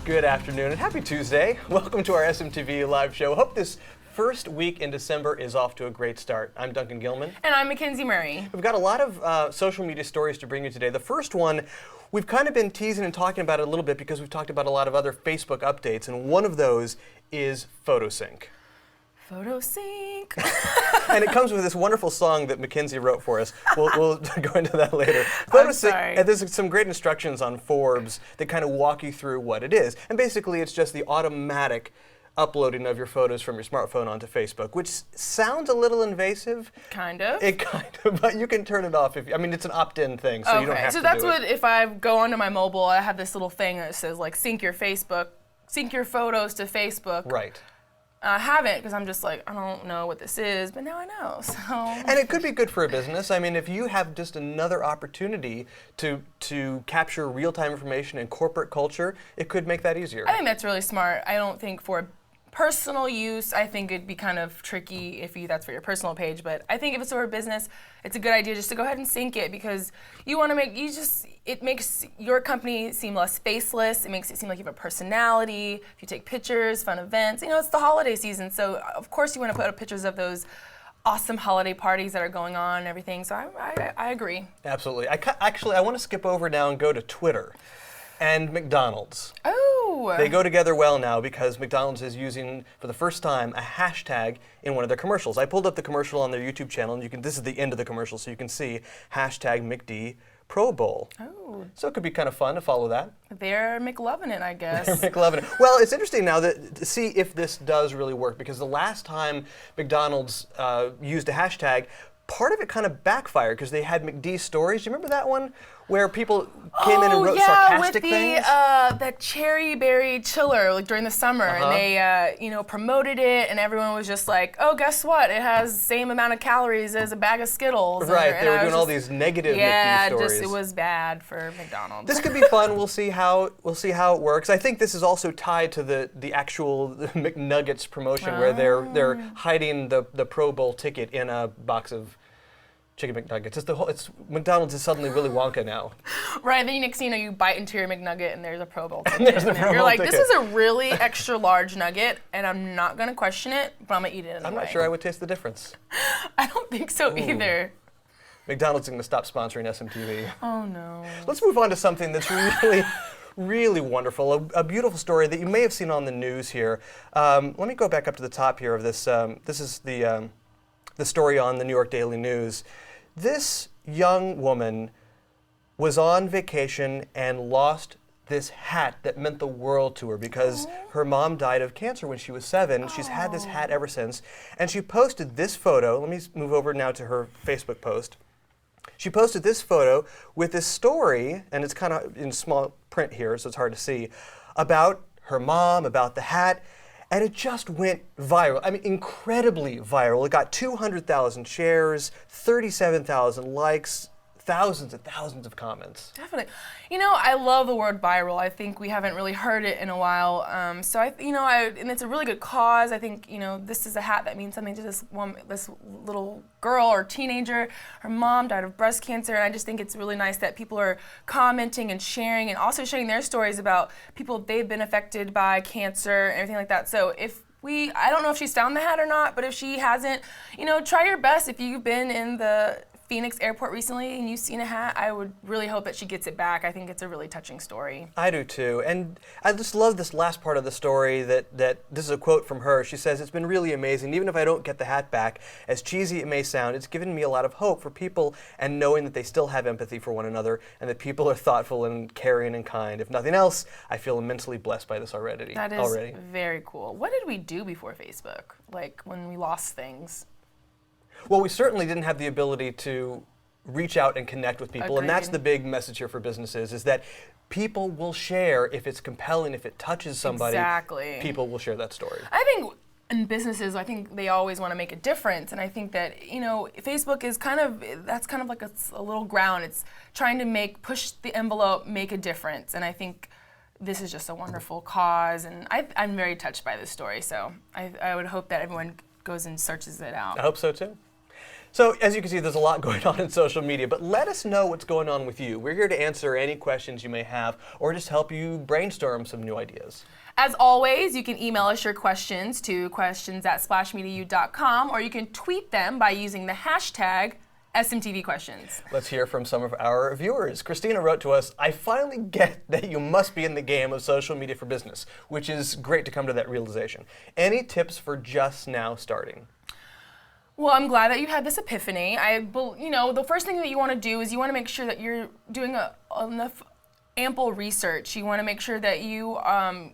Good afternoon and happy Tuesday. Welcome to our SMTV live show. Hope this first week in December is off to a great start. I'm Duncan Gilman. And I'm Mackenzie Murray. We've got a lot of social media stories to bring you today. The first one, we've kind of been teasing and talking about it a little bit because we've talked about a lot of other Facebook updates, and one of those is PhotoSync. PhotoSync. And it comes with this wonderful song that Mackenzie wrote for us. We'll go into that later. PhotoSync, and there's some great instructions on Forbes that kind of walk you through what it is. And basically it's just the automatic uploading of your photos from your smartphone onto Facebook, which sounds a little invasive. Kind of. But you can turn it off if, I mean, it's an opt-in thing, so you don't have to do it. So that's what, if I go onto my mobile, I have this little thing that says like sync your photos to Facebook. Right. I haven't, because I'm just like, I don't know what this is, but now I know, so. And it could be good for a business. I mean, if you have just another opportunity to capture real-time information in corporate culture, it could make that easier. I think that's really smart. I don't think for personal use, I think it'd be kind of tricky if that's for your personal page, but I think if it's for a business, it's a good idea just to go ahead and sync it, because you want to it makes your company seem less faceless. It makes it seem like you have a personality. If you take pictures, fun events, it's the holiday season, so of course you want to put up pictures of those awesome holiday parties that are going on and everything, so I agree. Absolutely. I want to skip over now and go to Twitter and McDonald's. Oh! They go together well now because McDonald's is using, for the first time, a hashtag in one of their commercials. I pulled up the commercial on their YouTube channel, and this is the end of the commercial, so you can see hashtag McD Pro Bowl. Oh. So it could be kind of fun to follow that. They're McLovin' it, I guess. They're McLovin' it. Well, it's interesting now to see if this does really work, because the last time McDonald's used a hashtag, part of it kind of backfired because they had McD stories. Do you remember that one where people came in and wrote sarcastic things? With the cherry berry chiller, like during the summer, and they promoted it, and everyone was just like, "Oh, guess what? It has the same amount of calories as a bag of Skittles." Right, they were doing all these negative McD stories. Yeah, it was bad for McDonald's. This could be fun. We'll see how it works. I think this is also tied to the actual McNuggets promotion, where they're hiding the Pro Bowl ticket in a box of Chicken McNuggets. McDonald's is suddenly Willy Wonka now. Right, then next thing you know, you bite into your McNugget and there's a Pro Bowl ticket. You're like, this is a really extra large nugget, and I'm not gonna question it, but I'm gonna eat it anyway. I'm not sure I would taste the difference. I don't think so either. McDonald's is gonna stop sponsoring SMTV. Oh no. Let's move on to something that's really, really wonderful. A beautiful story that you may have seen on the news here. Let me go back up to the top here of this. This is the story on the New York Daily News. This young woman was on vacation and lost this hat that meant the world to her because her mom died of cancer when she was 7. She's had this hat ever since. And she posted this photo. Let me move over now to her Facebook post. She posted this photo with this story, and it's kind of in small print here, so it's hard to see, about her mom, about the hat. And it just went viral. I mean, incredibly viral. It got 200,000 shares, 37,000 likes, thousands and thousands of comments. Definitely. I love the word viral. I think we haven't really heard it in a while. And it's a really good cause. I think, this is a hat that means something to this woman, this little girl or teenager. Her mom died of breast cancer, and I just think it's really nice that people are commenting and sharing, and also sharing their stories about people they've been affected by cancer and everything like that. So I don't know if she's found the hat or not, but if she hasn't, try your best. If you've been in the Phoenix airport recently and you've seen a hat, I would really hope that she gets it back. I think it's a really touching story. I do too. And I just love this last part of the story that this is a quote from her. She says, "It's been really amazing. Even if I don't get the hat back, as cheesy it may sound, it's given me a lot of hope for people and knowing that they still have empathy for one another and that people are thoughtful and caring and kind. If nothing else, I feel immensely blessed by this already." That is very cool. What did we do before Facebook? Like when we lost things? Well, we certainly didn't have the ability to reach out and connect with people. Agreed. And that's the big message here for businesses, is that people will share if it's compelling, if it touches somebody. Exactly. People will share that story. I think in businesses, I think they always want to make a difference. And I think that, Facebook is that's kind of like a little ground. It's trying to push the envelope, make a difference. And I think this is just a wonderful cause. And I'm very touched by this story. So I would hope that everyone goes and searches it out. I hope so too. So as you can see, there's a lot going on in social media, but let us know what's going on with you. We're here to answer any questions you may have or just help you brainstorm some new ideas. As always, you can email us your questions to questions@splashmediau.com, or you can tweet them by using the hashtag SMTV questions. Let's hear from some of our viewers. Christina wrote to us, I finally get that you must be in the game of social media for business, which is great to come to that realization. Any tips for just now starting? Well, I'm glad that you had this epiphany. The first thing that you want to do is you want to make sure that you're doing enough ample research. You want to make sure that you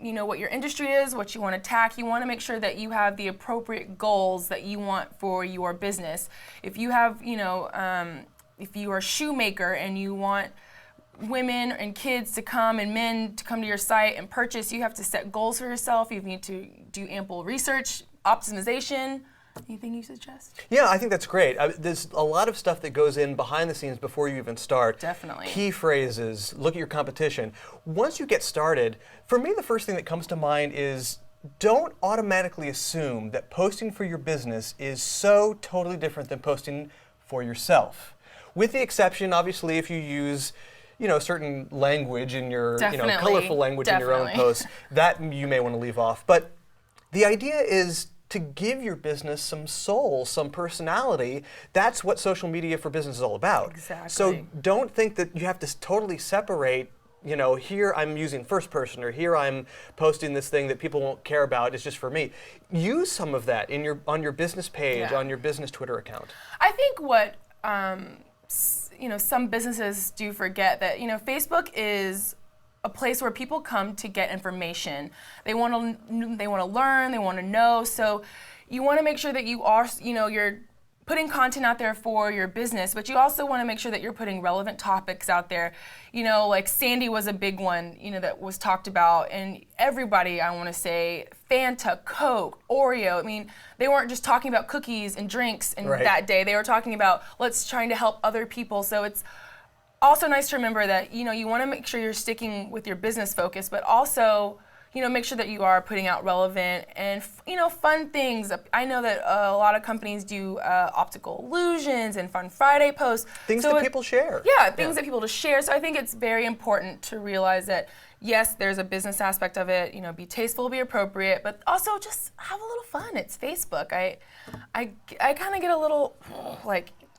know what your industry is, what you want to attack. You want to make sure that you have the appropriate goals that you want for your business. If you have, if you are a shoemaker and you want women and kids to come and men to come to your site and purchase, you have to set goals for yourself. You need to do ample research, optimization. Anything you suggest? Yeah, I think that's great. There's a lot of stuff that goes in behind the scenes before you even start. Definitely. Key phrases, look at your competition. Once you get started, for me the first thing that comes to mind is don't automatically assume that posting for your business is so totally different than posting for yourself. With the exception, obviously, if you use certain language in your, colorful language in your own posts, that you may want to leave off. But the idea is to give your business some soul, some personality. That's what social media for business is all about. Exactly. So don't think that you have to totally separate, here I'm using first person, or here I'm posting this thing that people won't care about, it's just for me. Use some of that on your business page, on your business Twitter account. I think what some businesses do forget that Facebook is a place where people come to get information. They want to learn, they want to know. So you want to make sure that you are, you're putting content out there for your business, but you also want to make sure that you're putting relevant topics out there. Like Sandy was a big one, that was talked about, and everybody, I want to say, Fanta, Coke, Oreo. I mean, they weren't just talking about cookies and drinks that day. They were talking about trying to help other people. So it's also nice to remember that, you want to make sure you're sticking with your business focus, but also, make sure that you are putting out relevant and, fun things. I know that a lot of companies do optical illusions and Fun Friday posts. Things that people share. Yeah, things that people to share. So I think it's very important to realize that, yes, there's a business aspect of it, be tasteful, be appropriate, but also just have a little fun. It's Facebook. I kind of get a little,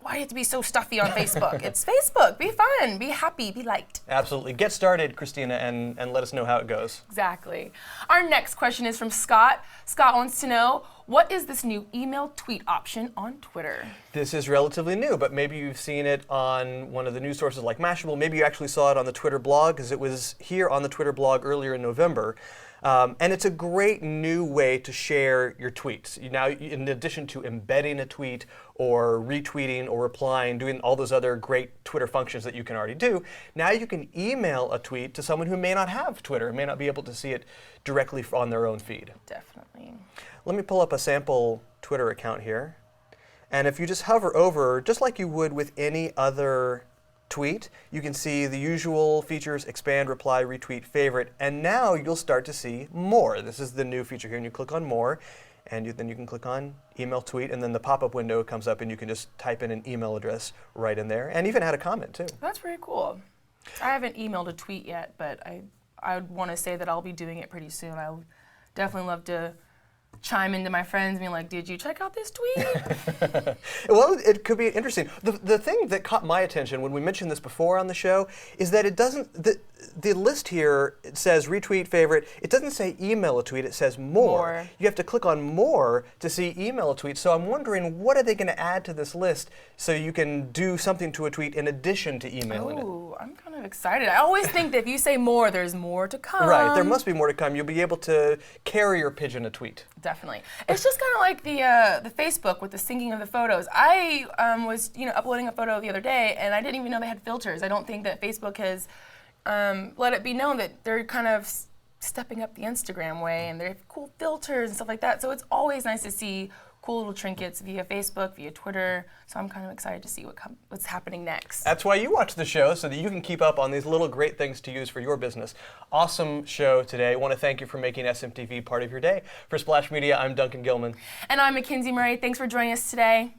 why do you have to be so stuffy on Facebook? It's Facebook. Be fun. Be happy. Be liked. Absolutely. Get started, Christina, and let us know how it goes. Exactly. Our next question is from Scott. Scott wants to know, what is this new email tweet option on Twitter? This is relatively new, but maybe you've seen it on one of the news sources like Mashable. Maybe you actually saw it on the Twitter blog, because it was here on the Twitter blog earlier in November. And it's a great new way to share your tweets. Now, in addition to embedding a tweet or retweeting or replying, doing all those other great Twitter functions that you can already do, now you can email a tweet to someone who may not have Twitter, may not be able to see it directly on their own feed. Definitely. Let me pull up a sample Twitter account here. And if you just hover over, just like you would with any other tweet, you can see the usual features: expand, reply, retweet, favorite, and now you'll start to see more. This is the new feature here, and you click on more, and then you can click on email tweet, and then the pop-up window comes up, and you can just type in an email address right in there, and even add a comment too. That's pretty cool. I haven't emailed a tweet yet, but I would want to say that I'll be doing it pretty soon. I would definitely love to chime into my friends being like, did you check out this tweet? Well, it could be interesting. The thing that caught my attention when we mentioned this before on the show is that it doesn't, the list here, it says retweet, favorite. It doesn't say email a tweet, it says more. You have to click on more to see email a tweet. So I'm wondering, what are they going to add to this list so you can do something to a tweet in addition to emailing it? Ooh, I'm kind of excited. I always think that if you say more, there's more to come. Right, there must be more to come. You'll be able to carrier pigeon a tweet. Definitely. It's just kind of like the Facebook with the syncing of the photos. I was uploading a photo the other day, and I didn't even know they had filters. I don't think that Facebook has let it be known that they're kind of stepping up the Instagram way, and they have cool filters and stuff like that. So it's always nice to see cool little trinkets via Facebook, via Twitter. So I'm kind of excited to see what's happening next. That's why you watch the show, so that you can keep up on these little great things to use for your business. Awesome show today. I want to thank you for making SMTV part of your day. For Splash Media, I'm Duncan Gilman. And I'm Mackenzie Murray. Thanks for joining us today.